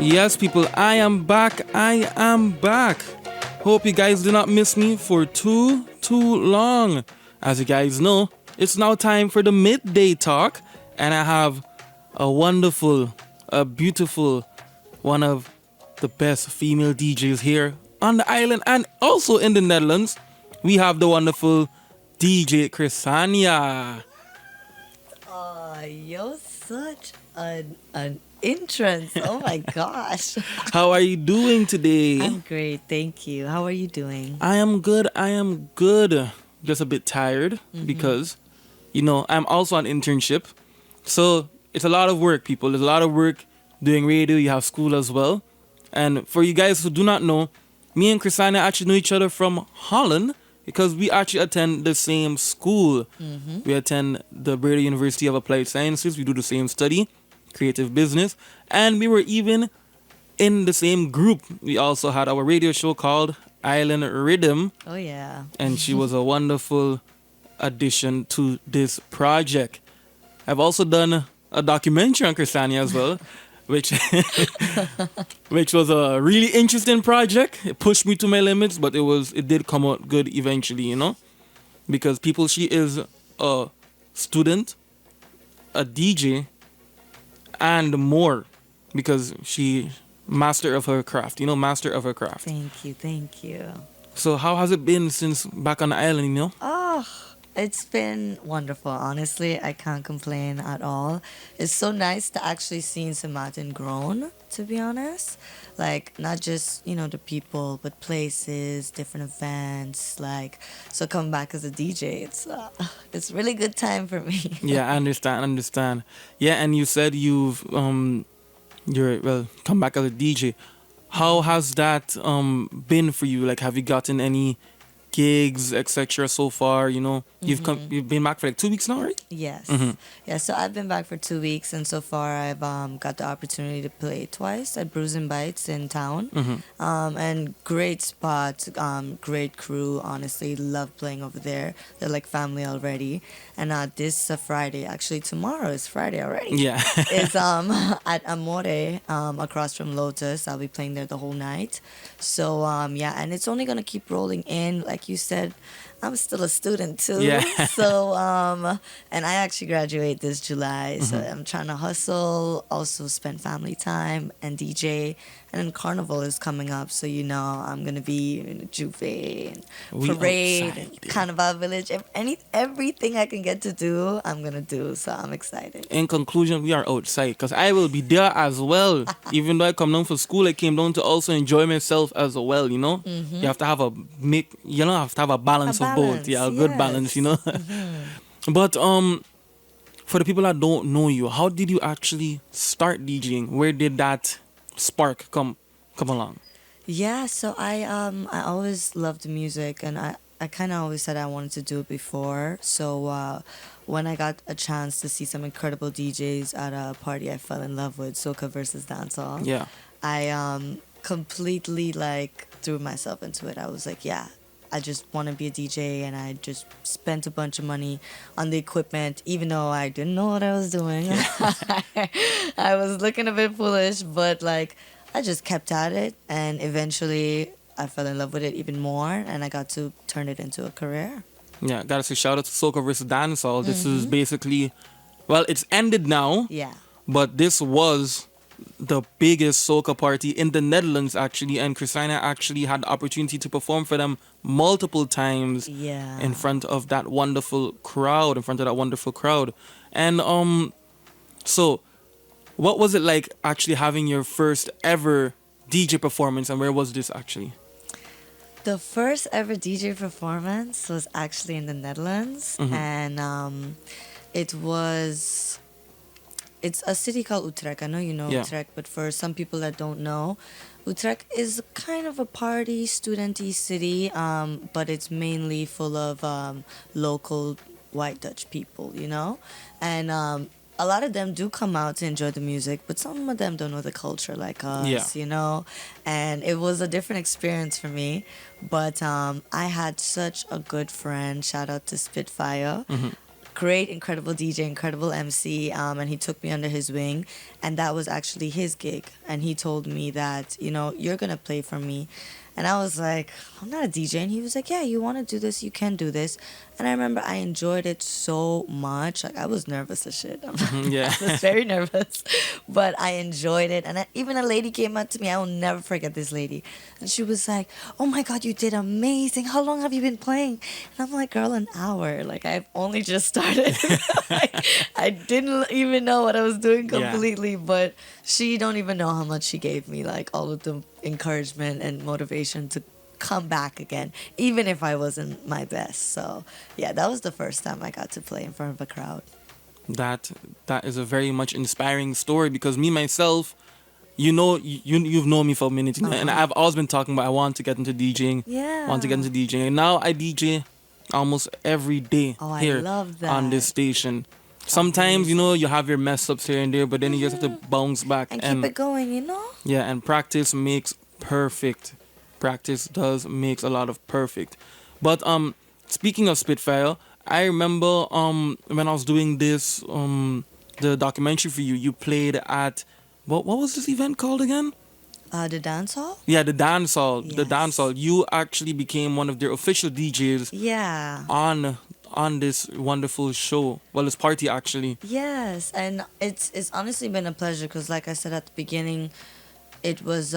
Yes, people, I am back. I am back. Hope you guys did not miss me for too long. As you guys know, it's now time for the midday talk, and I have a wonderful, a beautiful, one of the best female DJs here on the island and also in the Netherlands. We have the wonderful DJ Chrisania. Oh, you're such an entrance. Oh my gosh. How are you doing today? I'm great, thank you. How are you doing? I am good. I am good. Just a bit tired because, I'm also on internship. So it's a lot of work, people. There's a lot of work doing radio. You have school as well. And for you guys who do not know, me and Chrisania actually know each other from Holland because we actually attend the same school. We attend the Breda University of Applied Sciences. We do the same study, creative business. And we were even in the same group. We also had our radio show called Island Rhythm. Oh, yeah. And she was a wonderful addition to this project. I've also done a documentary on Chrisania as well, which which was a really interesting project. It pushed me to my limits, but it did come out good eventually, because people, she is a student, a DJ, and more, because she master of her craft, master of her craft. Thank you. So how has it been since back on the island, Oh, it's been wonderful. Honestly, I can't complain at all. It's so nice to actually see St.Maarten grown, to be honest. Like, not just, the people, but places, different events. Like, so coming back as a DJ, it's really good time for me. Yeah, I understand. Yeah, and you said come back as a DJ. How has that been for you? Like, have you gotten any gigs, etc. so far? You've been back for like 2 weeks now, right? Yes. Yeah, so I've been back for 2 weeks, and so far I've got the opportunity to play twice at Brews and Bites in town. And great spot, great crew, honestly. Love playing over there. They're like family already. And this Friday, actually tomorrow is Friday already. Yeah. It's at Amore, across from Lotus. I'll be playing there the whole night. So and it's only gonna keep rolling in. Like you said, I'm still a student too. Yeah. So and I actually graduate this July. So I'm trying to hustle, also spend family time and DJ. And then Carnival is coming up, so I'm gonna be in Juve and Parade and Carnival Village. Everything I can get to do, I'm gonna do. So I'm excited. In conclusion, we are outside because I will be there as well. Even though I come down for school, I came down to also enjoy myself as well. You have to have a balance of both. Yeah, a good balance. But for the people that don't know you, how did you actually start DJing? Where did that spark come along? Yeah, so I always loved music, and I kind of always said I wanted to do it before. So when I got a chance to see some incredible DJs at a party I fell in love with, Soca versus Dancehall. Yeah. I completely threw myself into it. I was like, yeah, I just want to be a DJ, and I just spent a bunch of money on the equipment, even though I didn't know what I was doing. I was looking a bit foolish, but I just kept at it, and eventually I fell in love with it even more, and I got to turn it into a career. Yeah, gotta say shout out to Soca vs. Dancehall. This is basically, it's ended now. Yeah. But this was the biggest soca party in the Netherlands, actually, and Chrisania actually had the opportunity to perform for them multiple times in front of that wonderful crowd, And so what was it like actually having your first ever DJ performance, and where was this actually? The first ever DJ performance was actually in the Netherlands, and it's a city called Utrecht. I know you know Utrecht, but for some people that don't know, Utrecht is kind of a party, student-y city, but it's mainly full of local white Dutch people, And a lot of them do come out to enjoy the music, but some of them don't know the culture like us, you know? And it was a different experience for me. But I had such a good friend. Shout out to Spitfire. Great, incredible DJ, incredible MC, and he took me under his wing, and that was actually his gig. And he told me that, you know, you're gonna play for me. And I was like, I'm not a DJ. And he was like, yeah, you want to do this, you can do this. And I remember I enjoyed it so much. Like, I was nervous as shit. Yeah. I was very nervous. But I enjoyed it. And even a lady came up to me. I will never forget this lady. And she was like, oh my God, you did amazing. How long have you been playing? And I'm like, girl, an hour. Like, I've only just started. Like, I didn't even know what I was doing completely. But she don't even know how much she gave me. Like, all of the encouragement and motivation to come back again, even if I wasn't my best. So yeah, that was the first time I got to play in front of a crowd. That is a very much inspiring story, because me myself, you know, you've known me for a minute, and I've always been talking about I want to get into DJing. Yeah. Want to get into DJing. And now I DJ almost every day here I love that. on this station. Sometimes, you know, you have your mess ups here and there, but then you just have to bounce back and keep it going, you know? Yeah, and practice makes perfect. Practice makes a lot of perfect. But speaking of Spitfire, I remember when I was doing this the documentary for you, you played at what was this event called again? The dance hall? Yeah, the dance hall. Yes. The dance hall. You actually became one of their official DJs. Yeah. On this wonderful show. Well, this party actually. Yes, and it's honestly been a pleasure, because like I said at the beginning, it was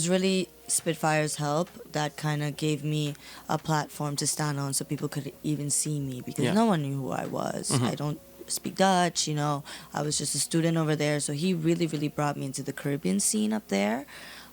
really Spitfire's help that kind of gave me a platform to stand on so people could even see me, because no one knew who I was. I don't speak Dutch, you know. I was just a student over there, so he really, really brought me into the Caribbean scene up there.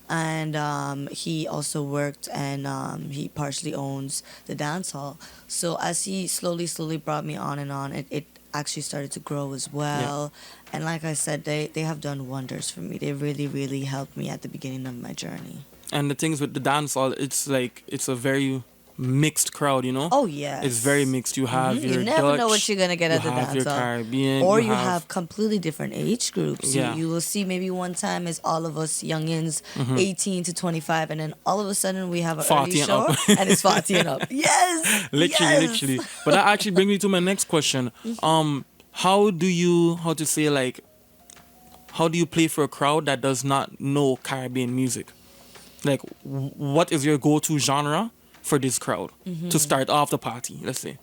And he also worked, and he partially owns the dance hall. So as he slowly brought me on and on, it actually started to grow as well. And like I said, they have done wonders for me. They really, really helped me at the beginning of my journey. And the things with the dance hall, it's a very mixed crowd, you know? Oh, yes. It's very mixed. You have your You never Dutch, know what you're going to get at the dance hall. you have your Caribbean. Or you have completely different age groups. Yeah. You will see maybe one time is all of us youngins, 18 to 25, and then all of a sudden we have an early show, and it's 40 and up. Yes! Literally. But that actually brings me to my next question. How do you play for a crowd that does not know Caribbean music? Like, what is your go-to genre for this crowd to start off the party, let's say?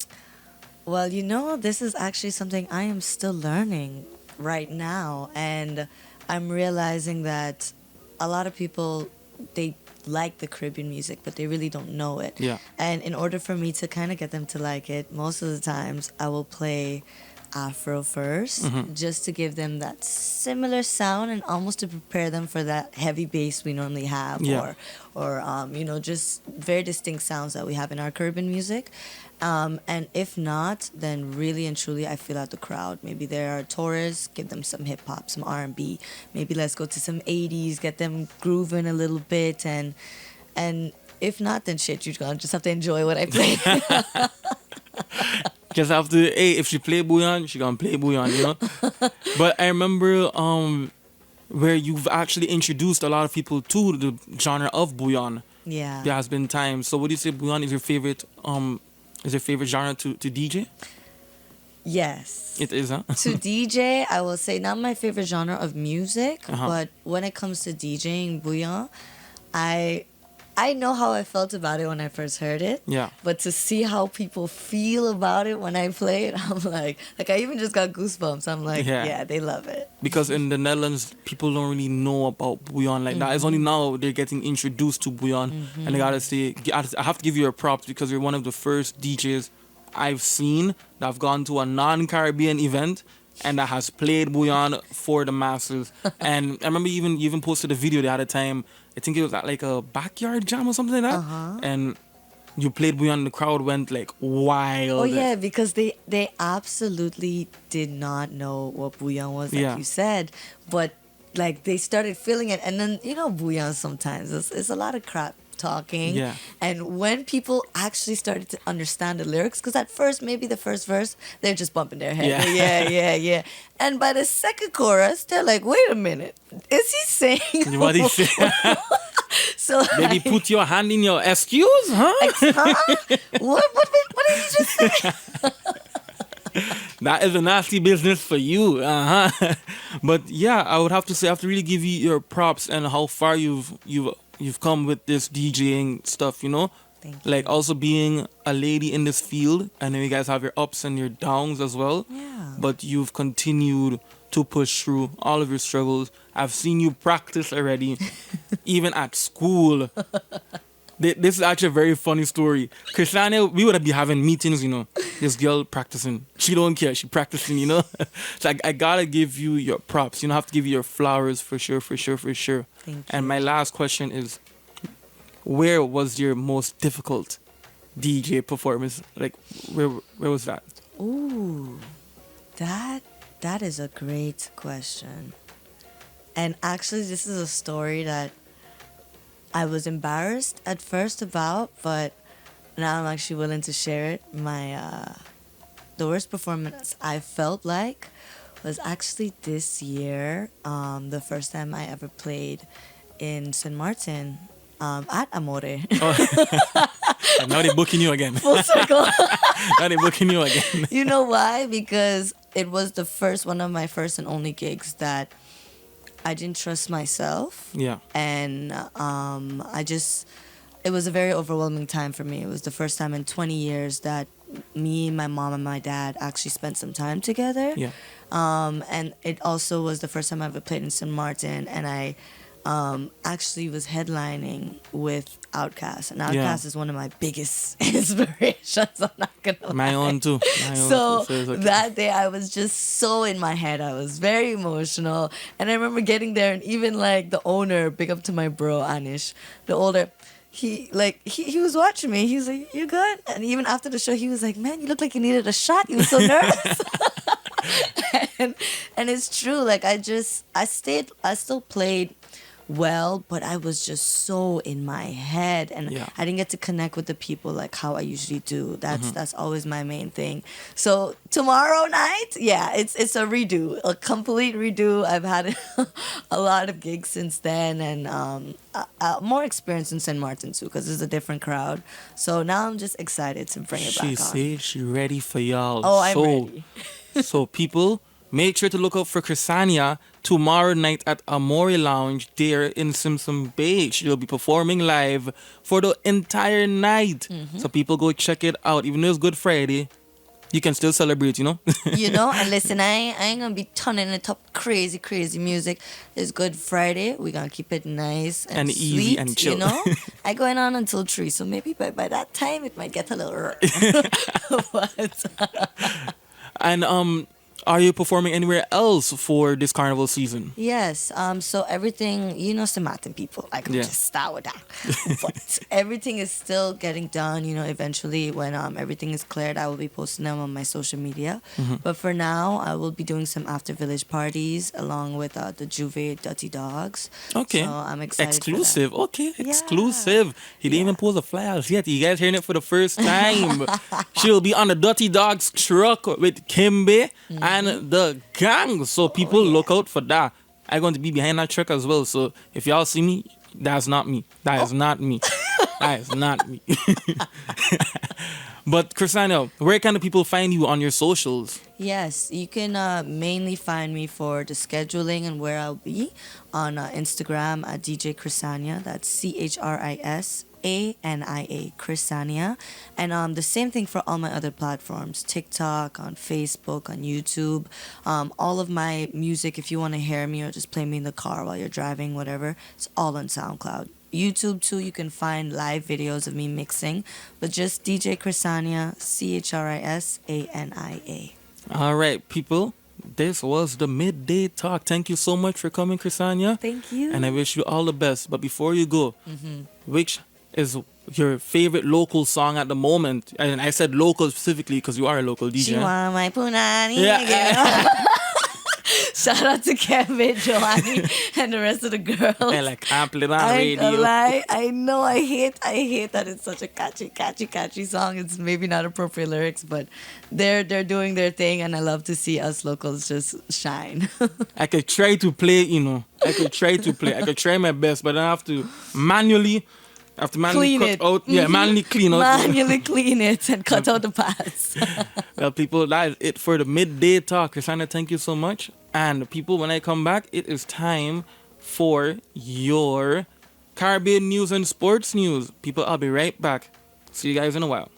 Well, you know, this is actually something I am still learning right now. And I'm realizing that a lot of people, they like the Caribbean music, but they really don't know it. Yeah. And in order for me to kind of get them to like it, most of the times I will play Afro first, just to give them that similar sound and almost to prepare them for that heavy bass we normally have, or you know, just very distinct sounds that we have in our Caribbean music. And if not, then really and truly I feel out the crowd. Maybe there are tourists, give them some hip hop, some R&B. Maybe let's go to some 80s, get them grooving a little bit, and if not, then shit, you're gonna just have to enjoy what I play. Just have to, if she play bouillon, she gonna play bouillon, you know? But I remember where you've actually introduced a lot of people to the genre of bouillon. Yeah. There has been times. So would you say bouillon is your favorite genre to DJ? Yes. It is, huh? To DJ, I will say not my favorite genre of music, but when it comes to DJing bouillon, I know how I felt about it when I first heard it. Yeah. But to see how people feel about it when I play it, I'm like I even just got goosebumps. I'm like, yeah, they love it. Because in the Netherlands, people don't really know about bouillon like that. It's only now they're getting introduced to bouillon. And I gotta say, I have to give you a props, because you're one of the first DJs I've seen that have gone to a non-Caribbean event and that has played bouillon for the masses. And I remember you even posted a video the other time. I think it was at like a backyard jam or something like that. And you played bouillon and the crowd went like wild. Oh yeah, because they absolutely did not know what bouillon was, like you said. But like they started feeling it, and then you know bouillon sometimes it's a lot of crap talking. Yeah. And when people actually started to understand the lyrics, because at first, maybe the first verse, they're just bumping their head. Yeah. Yeah. And by the second chorus, they're like, wait a minute, is he saying? What he say? So Baby, like, put your hand in your excuse, huh? huh? What did he just say? That is a nasty business for you. Uh-huh. But yeah, I would have to say I have to really give you your props and how far you've come with this DJing stuff, you know? Thank you. Like also being a lady in this field. I know you guys have your ups and your downs as well. Yeah. But you've continued to push through all of your struggles. I've seen you practice already, even at school. This is actually a very funny story. Chrisania, we would be having meetings, you know. This girl practicing. She don't care. She practicing, you know. So I gotta give you your props. You know, I have to give you your flowers for sure. Thank you. And my last question is, where was your most difficult DJ performance? Like, where was that? Ooh, that is a great question. And actually, this is a story that I was embarrassed at first about, but now I'm actually willing to share it. The worst performance I felt like was actually this year, the first time I ever played in St.Maarten at Amore. Oh. And now they're booking you again. Full circle. Now they're booking you again. You know why? Because it was one of my first and only gigs that I didn't trust myself. Yeah. And it was a very overwhelming time for me. It was the first time in 20 years that me, my mom, and my dad actually spent some time together. Yeah. And it also was the first time I ever played in St.Maarten, and I actually was headlining with Outkast. And Outkast is one of my biggest inspirations, I'm not going to lie. My own too. So that day I was just so in my head. I was very emotional. And I remember getting there, and even like the owner, big up to my bro, Anish, the older, he was watching me. He was like, "You good?" And even after the show, he was like, "Man, you look like you needed a shot. You were so nervous." and it's true. Like I still played well, but I was just so in my head, and I didn't get to connect with the people like how I usually do. That's always my main thing. So tomorrow night, it's a redo, a complete redo. I've had a lot of gigs since then, and more experience in St.Maarten too, because it's a different crowd. So now I'm just excited to bring it back on. She said she ready for y'all. Oh, I'm ready. So people, make sure to look out for Chrisania tomorrow night at Amore Lounge there in Simpson Bay. She'll be performing live for the entire night. Mm-hmm. So people go check it out. Even though it's Good Friday, you can still celebrate, you know? And listen, I ain't gonna be turning it up crazy music. It's Good Friday. We're gonna keep it nice and easy sweet, and chill. You know? I going on until 3, so maybe by that time it might get a little And are you performing anywhere else for this carnival season? Yes. So everything, St.Maarten people, I can just start with that. But everything is still getting done. Eventually when everything is cleared, I will be posting them on my social media. Mm-hmm. But for now, I will be doing some after village parties along with the Juve Dirty Dogs. Okay. So I'm excited. Exclusive. For that. Okay. Exclusive. He didn't even post the flyers yet. You guys hearing it for the first time. She'll be on the Dirty Dogs truck with Kimbe and the gang. So people look out for that. I'm going to be behind that truck as well. So if y'all see me, that's not me. That is not me. That is not me. But Chrisania, where can the people find you on your socials? Yes, you can mainly find me for the scheduling and where I'll be on Instagram at DJ Chrisania. That's CHRISANIA, Chrisania. And the same thing for all my other platforms, TikTok, on Facebook, on YouTube. All of my music, if you want to hear me or just play me in the car while you're driving, whatever, it's all on SoundCloud. YouTube too, you can find live videos of me mixing, but just DJ Chrisania, CHRISANIA. All right, people. This was the Midday Talk. Thank you so much for coming, Chrisania. Thank you. And I wish you all the best. But before you go, which is your favorite local song at the moment? And I said local specifically because you are a local DJ. She want my punani. Yeah. Shout out to Kevin, Joanne, and the rest of the girls. And like can't play it on I ain't radio. gonna lie. I know. I hate that it's such a catchy song. It's maybe not appropriate lyrics, but they're doing their thing, and I love to see us locals just shine. I could try to play, I could try my best, but I have to manually Clean cut it. out. Yeah, manually clean out. Manually clean it and cut out the parts. Well, people, that is it for the midday talk. Chrisania, thank you so much. And people, when I come back, it is time for your Caribbean news and sports news. People, I'll be right back. See you guys in a while.